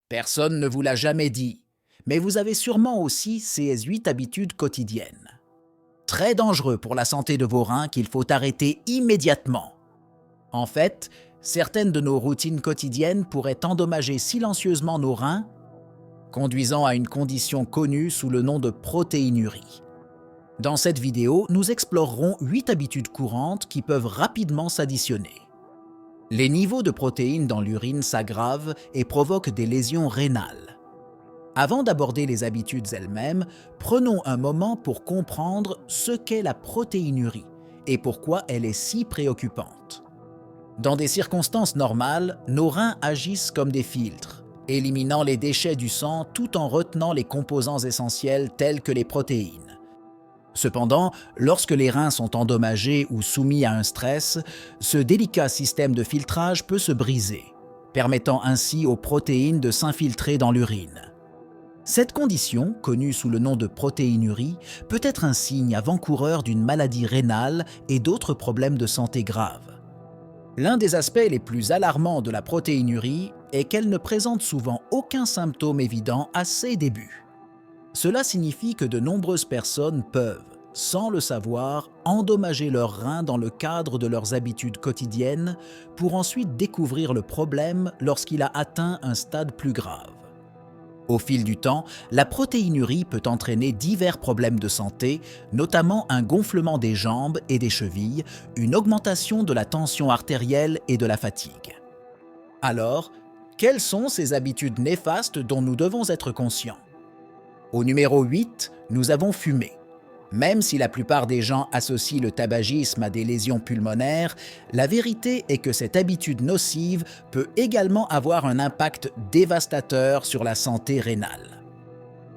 Personne ne vous l'a jamais dit, mais vous avez sûrement aussi ces 8 habitudes quotidiennes. Très dangereux pour la santé de vos reins qu'il faut arrêter immédiatement. En fait, certaines de nos routines quotidiennes pourraient endommager silencieusement nos reins, conduisant à une condition connue sous le nom de protéinurie. Dans cette vidéo, nous explorerons 8 habitudes courantes qui peuvent rapidement s'additionner. Les niveaux de protéines dans l'urine s'aggravent et provoquent des lésions rénales. Avant d'aborder les habitudes elles-mêmes, prenons un moment pour comprendre ce qu'est la protéinurie et pourquoi elle est si préoccupante. Dans des circonstances normales, nos reins agissent comme des filtres, éliminant les déchets du sang tout en retenant les composants essentiels tels que les protéines. Cependant, lorsque les reins sont endommagés ou soumis à un stress, ce délicat système de filtrage peut se briser, permettant ainsi aux protéines de s'infiltrer dans l'urine. Cette condition, connue sous le nom de protéinurie, peut être un signe avant-coureur d'une maladie rénale et d'autres problèmes de santé graves. L'un des aspects les plus alarmants de la protéinurie est qu'elle ne présente souvent aucun symptôme évident à ses débuts. Cela signifie que de nombreuses personnes peuvent, sans le savoir, endommager leurs reins dans le cadre de leurs habitudes quotidiennes pour ensuite découvrir le problème lorsqu'il a atteint un stade plus grave. Au fil du temps, la protéinurie peut entraîner divers problèmes de santé, notamment un gonflement des jambes et des chevilles, une augmentation de la tension artérielle et de la fatigue. Alors, quelles sont ces habitudes néfastes dont nous devons être conscients? Au numéro 8, nous avons fumé. Même si la plupart des gens associent le tabagisme à des lésions pulmonaires, la vérité est que cette habitude nocive peut également avoir un impact dévastateur sur la santé rénale.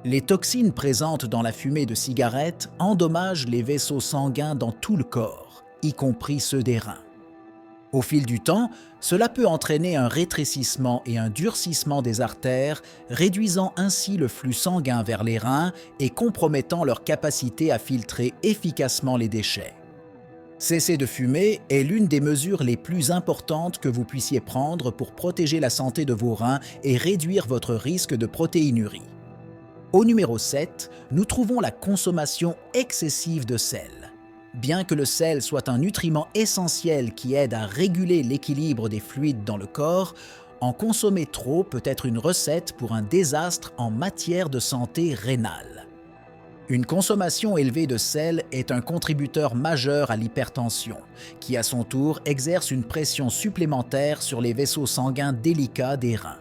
Les toxines présentes dans la fumée de cigarettes endommagent les vaisseaux sanguins dans tout le corps, y compris ceux des reins. Au fil du temps, cela peut entraîner un rétrécissement et un durcissement des artères, réduisant ainsi le flux sanguin vers les reins et compromettant leur capacité à filtrer efficacement les déchets. Cesser de fumer est l'une des mesures les plus importantes que vous puissiez prendre pour protéger la santé de vos reins et réduire votre risque de protéinurie. Au numéro 7, nous trouvons la consommation excessive de sel. Bien que le sel soit un nutriment essentiel qui aide à réguler l'équilibre des fluides dans le corps, en consommer trop peut être une recette pour un désastre en matière de santé rénale. Une consommation élevée de sel est un contributeur majeur à l'hypertension, qui à son tour exerce une pression supplémentaire sur les vaisseaux sanguins délicats des reins.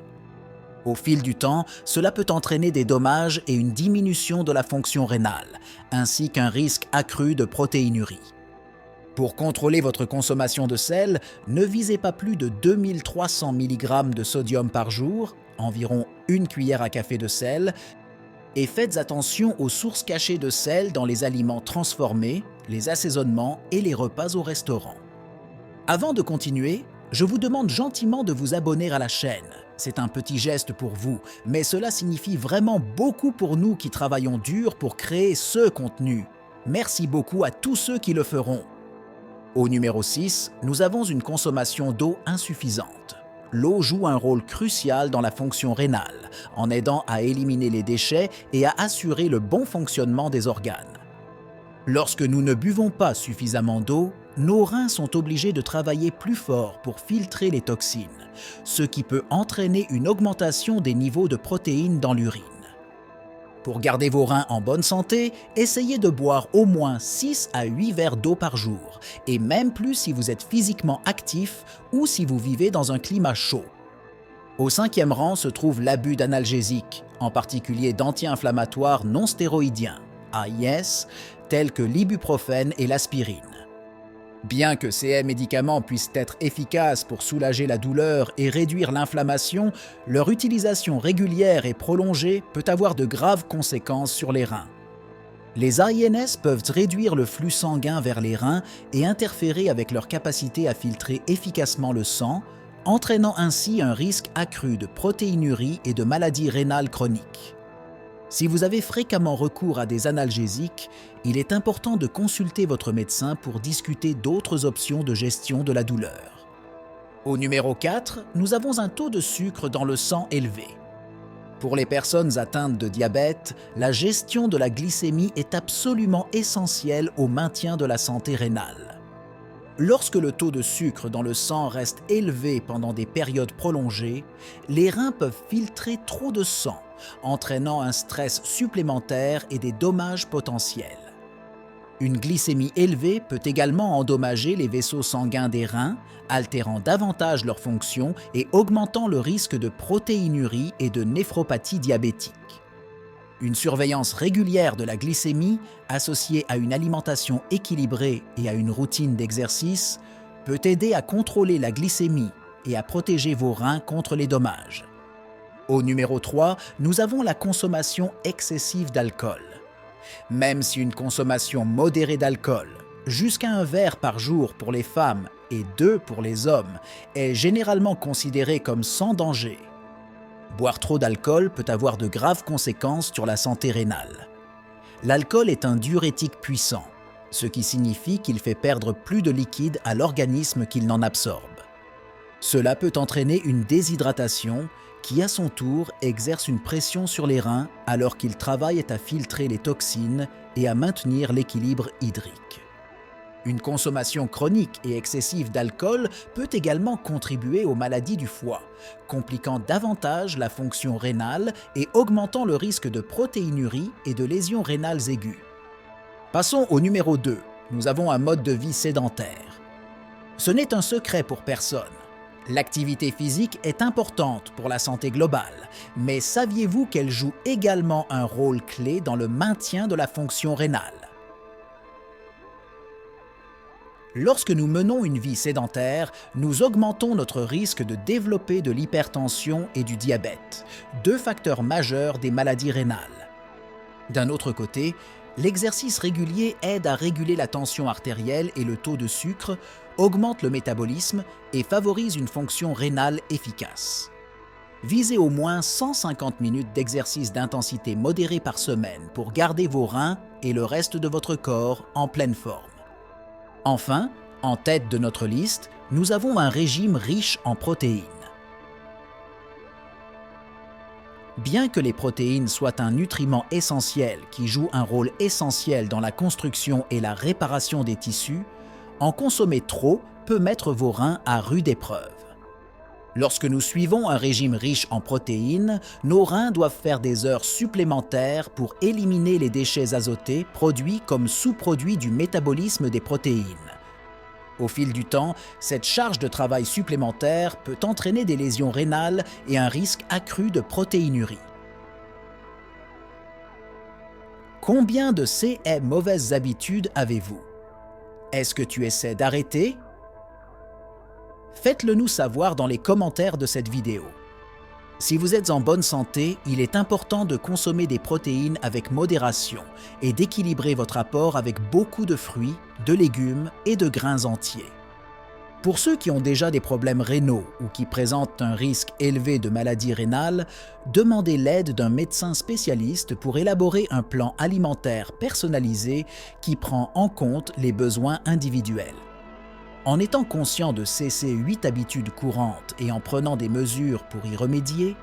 Au fil du temps, cela peut entraîner des dommages et une diminution de la fonction rénale, ainsi qu'un risque accru de protéinurie. Pour contrôler votre consommation de sel, ne visez pas plus de 2300 mg de sodium par jour, environ 1 cuillère à café de sel, et faites attention aux sources cachées de sel dans les aliments transformés, les assaisonnements et les repas au restaurant. Avant de continuer, je vous demande gentiment de vous abonner à la chaîne. C'est un petit geste pour vous, mais cela signifie vraiment beaucoup pour nous qui travaillons dur pour créer ce contenu. Merci beaucoup à tous ceux qui le feront. Au numéro 6, nous avons une consommation d'eau insuffisante. L'eau joue un rôle crucial dans la fonction rénale, en aidant à éliminer les déchets et à assurer le bon fonctionnement des organes. Lorsque nous ne buvons pas suffisamment d'eau, nos reins sont obligés de travailler plus fort pour filtrer les toxines, ce qui peut entraîner une augmentation des niveaux de protéines dans l'urine. Pour garder vos reins en bonne santé, essayez de boire au moins 6 à 8 verres d'eau par jour, et même plus si vous êtes physiquement actif ou si vous vivez dans un climat chaud. Au 5e rang se trouve l'abus d'analgésiques, en particulier d'anti-inflammatoires non stéroïdiens, AIS, tels que l'ibuprofène et l'aspirine. Bien que ces médicaments puissent être efficaces pour soulager la douleur et réduire l'inflammation, leur utilisation régulière et prolongée peut avoir de graves conséquences sur les reins. Les AINS peuvent réduire le flux sanguin vers les reins et interférer avec leur capacité à filtrer efficacement le sang, entraînant ainsi un risque accru de protéinurie et de maladies rénales chroniques. Si vous avez fréquemment recours à des analgésiques, il est important de consulter votre médecin pour discuter d'autres options de gestion de la douleur. Au numéro 4, nous avons un taux de sucre dans le sang élevé. Pour les personnes atteintes de diabète, la gestion de la glycémie est absolument essentielle au maintien de la santé rénale. Lorsque le taux de sucre dans le sang reste élevé pendant des périodes prolongées, les reins peuvent filtrer trop de sang, entraînant un stress supplémentaire et des dommages potentiels. Une glycémie élevée peut également endommager les vaisseaux sanguins des reins, altérant davantage leur fonction et augmentant le risque de protéinurie et de néphropathie diabétique. Une surveillance régulière de la glycémie, associée à une alimentation équilibrée et à une routine d'exercice, peut aider à contrôler la glycémie et à protéger vos reins contre les dommages. Au numéro 3, nous avons la consommation excessive d'alcool. Même si une consommation modérée d'alcool, jusqu'à un verre par jour pour les femmes et 2 pour les hommes, est généralement considérée comme sans danger, boire trop d'alcool peut avoir de graves conséquences sur la santé rénale. L'alcool est un diurétique puissant, ce qui signifie qu'il fait perdre plus de liquide à l'organisme qu'il n'en absorbe. Cela peut entraîner une déshydratation qui, à son tour, exerce une pression sur les reins alors qu'ils travaillent à filtrer les toxines et à maintenir l'équilibre hydrique. Une consommation chronique et excessive d'alcool peut également contribuer aux maladies du foie, compliquant davantage la fonction rénale et augmentant le risque de protéinurie et de lésions rénales aiguës. Passons au numéro 2. Nous avons un mode de vie sédentaire. Ce n'est un secret pour personne. L'activité physique est importante pour la santé globale, mais saviez-vous qu'elle joue également un rôle clé dans le maintien de la fonction rénale? Lorsque nous menons une vie sédentaire, nous augmentons notre risque de développer de l'hypertension et du diabète, 2 facteurs majeurs des maladies rénales. D'un autre côté, l'exercice régulier aide à réguler la tension artérielle et le taux de sucre, augmente le métabolisme et favorise une fonction rénale efficace. Visez au moins 150 minutes d'exercice d'intensité modérée par semaine pour garder vos reins et le reste de votre corps en pleine forme. Enfin, en tête de notre liste, nous avons un régime riche en protéines. Bien que les protéines soient un nutriment essentiel qui joue un rôle essentiel dans la construction et la réparation des tissus, en consommer trop peut mettre vos reins à rude épreuve. Lorsque nous suivons un régime riche en protéines, nos reins doivent faire des heures supplémentaires pour éliminer les déchets azotés produits comme sous-produits du métabolisme des protéines. Au fil du temps, cette charge de travail supplémentaire peut entraîner des lésions rénales et un risque accru de protéinurie. Combien de ces mauvaises habitudes avez-vous? Est-ce que tu essaies d'arrêter? Faites-le nous savoir dans les commentaires de cette vidéo. Si vous êtes en bonne santé, il est important de consommer des protéines avec modération et d'équilibrer votre apport avec beaucoup de fruits, de légumes et de grains entiers. Pour ceux qui ont déjà des problèmes rénaux ou qui présentent un risque élevé de maladie rénale, demandez l'aide d'un médecin spécialiste pour élaborer un plan alimentaire personnalisé qui prend en compte les besoins individuels. En étant conscient de ces 8 habitudes courantes et en prenant des mesures pour y remédier,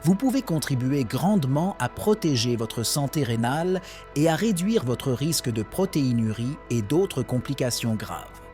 vous pouvez contribuer grandement à protéger votre santé rénale et à réduire votre risque de protéinurie et d'autres complications graves.